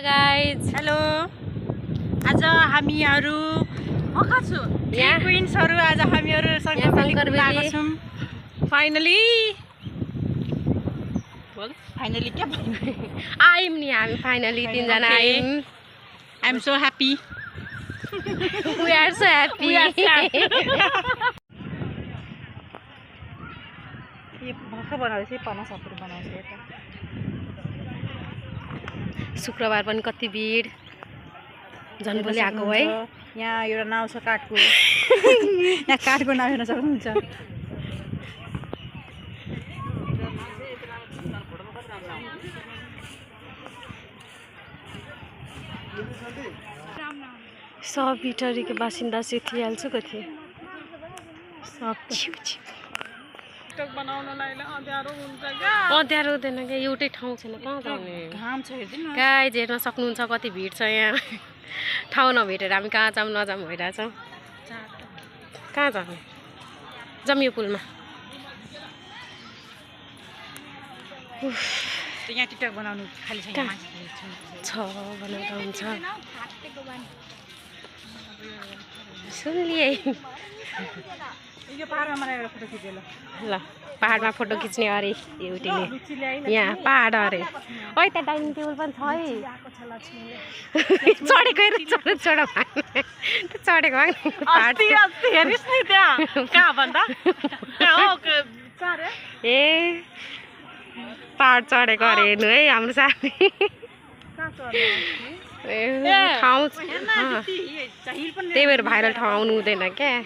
Guys, hello. आज हामीहरू क्वीन्सहरू आज हामीहरू सँगै छौं। फाइनली क्या आयौँ नि हामी फाइनली तीनजना आयौँ। I am so happy. We are so happy. ये भर्खर बनाउँदै पनासहरू बनाउँछ यता। शुक्रबार पनि कति भिड झन् भोलि आएको है। यहाँ एउटा नाउ छ काठको। यहाँ काठको नाउ हेर्न सक्नुहुन्छ। सब भिटरीको बासिन्दा सेथिहाल्छु कति सब अँध्यारो हुँदैन क्या, एउटै ठाउँ छैन कहाँ जाने। घाम छ हेर्दिनु। गाइज हेर्न सक्नुहुन्छ कति भिड छ यहाँ। ठाउँ नभेटेर हामी कहाँ जाऊँ नजाऊँ भइरहेछौँ। कहाँ जाने जमियो पुलमा। यहाँ टिकटक बनाउनु खाली छ बनाउँदा हुन्छ। सुनलिए यो पाहाडमा मलाई एउटा फोटो खिचेल। ल पाहाडमा फोटो खिच्ने अरे एउटीले। यहाँ पाहाड अरे। ओइ त्यहाँ डाइनिङ टेबल पनि छ है। चढेको हेर चढेको हेरिस् नि त्यहाँ कहाँ भन्दा ए पाहाड चढेको अरे हेर्नु है हाम्रो साथी। ठाउँ त्यही भएर भाइरल ठाउँ आउनु हुँदैन क्या।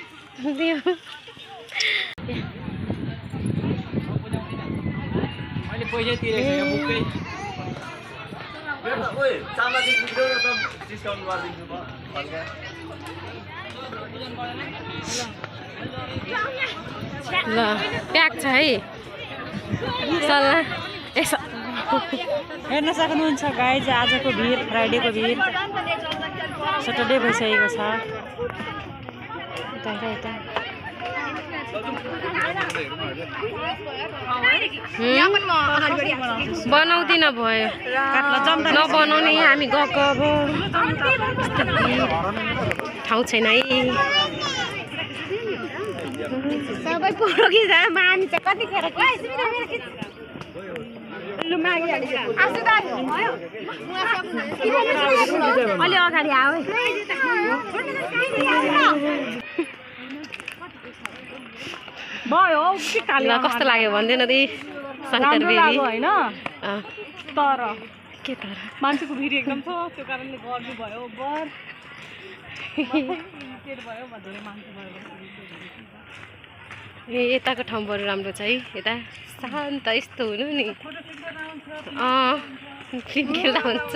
ल प्याक छ है सल्लाह। हेर्न सक्नुहुन्छ गाइज आजको भिड, फ्राइडेको भिड। सटरडे भइसकेको छ। बनाउँदिन भयो नबनाउने हामी गएको। अब ठाउँ छैन है। सबै फोटो खिच्दा मामी चाहिँ कतिखेर अलि अगाडि आऊ। भयो कस्तो लाग्यो भन्दैन रे शङ्कर बेबी होइन। तर के तर मान्छेको भिड एकदम छ, त्यो कारणले गर्नु भयो। ए यताको ठाउँ बरु राम्रो छ है। यता शान्त यस्तो हुनु नि। फिल्म खेल्दा हुन्छ।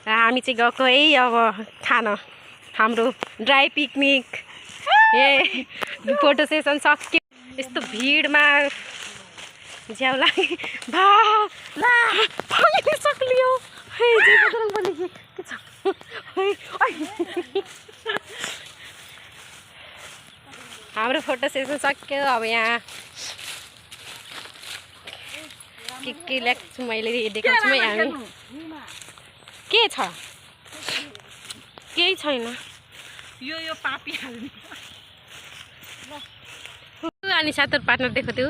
हामी चाहिँ गएको है अब खान हाम्रो ड्राई पिकनिक। ए फोटो सेसन सक्यो। यस्तो भिडमा झ्याउ लाग्यो। सक्लियो हाम्रो फोटो सेसन सक्यो। अब यहाँ के ल्याक्छु मैले देखाउँछु है। हामी के छ केही छैन। यो पापी हाल्नु अनि साथर पार्टनर देखो त्यो।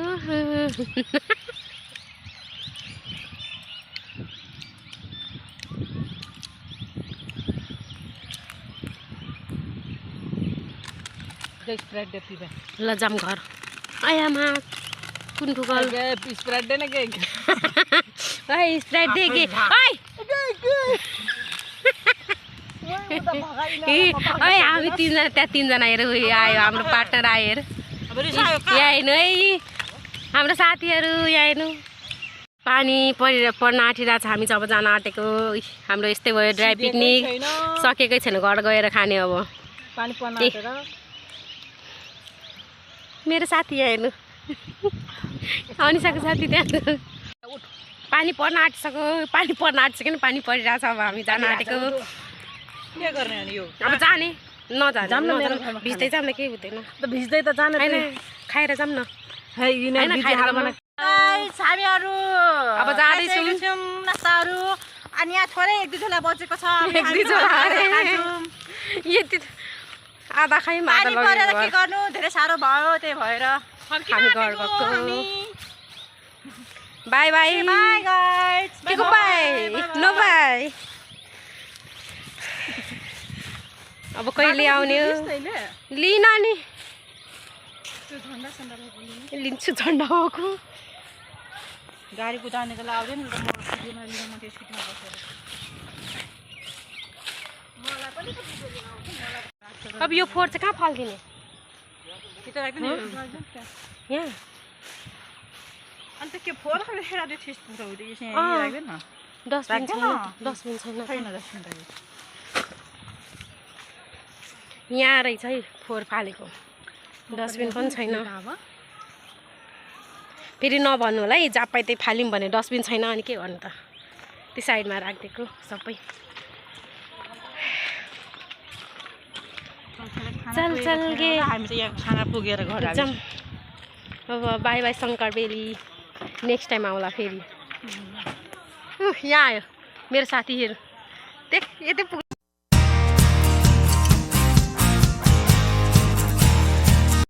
ल जाम घर आयामा कुन गुगल स्प्राइट देन के स्प्राइट दे के हामी तीनजना त्यहाँ तीनजना हेर आयो। हाम्रो पार्टनर आयो यहाँ हेर्नु है। हाम्रो साथीहरू यहाँ हेर्नु। पानी पर्न आँटिरहेको छ। हामी चाहिँ अब जान आँटेको। हाम्रो यस्तै भयो ड्राई पिकनिक। सकेकै छैन घर गएर खाने। अब पानी पर्न आँटेर मेरो साथी यहाँ हेर्नु। अनिसाको साथी त्यहाँ पानी पर्न आँटिसक्यो। पानी पानी परिरहेछ। अब हामी जान आँटेको। के गर्ने अनि यो अब जाने नजाने भिज्दै जाँदा केही हुँदैन। भिज्दै त जाने हैन खाएर जाऊँ न। होइन खाएर हामीहरू अब जाँदैछौँ। नास्ताहरू अनि यहाँ थोरै एक दुई झोला बचेको छ एक दुई झोला अरे। यति आधा खायौँ आधा पानी परेर लगेर के गर्नु धेरै साह्रो भयो त्यही भएर हामी घर गएको। बाई बाई बाई गाइस के को बाई नो बाई। अब कहिले आउने हो लिन नि लिन्छु झन्डा भएको। गाडी कुदाउने त आउँदैन नि म त्यो सिटमा बसेर अब यो फोहोर चाहिँ कहाँ फालिदिने यहाँ अन्त के फोहोर खाले खेर त्यो ठिस पुऱ्याउँदै राख्दैन डस्टबिन छैन डस्टबिन छैन यहाँ रहेछ है फोहोर फालेको डस्टबिन पनि छैन। फेरि नभन्नु होला है जहाँ पाइ त्यही फाल्यौँ भने डस्टबिन छैन अनि के गर्नु त त्यो साइडमा राखिदिएको सबै। चल चल गे हामी चाहिँ यहाँ खाना पुगेर घर जाऊँ। अब बाई बाई शङ्कर बेली नेक्स्ट टाइम आउला फेरि। यहाँ आयो मेरो साथीहरू देख यतै पुग्नु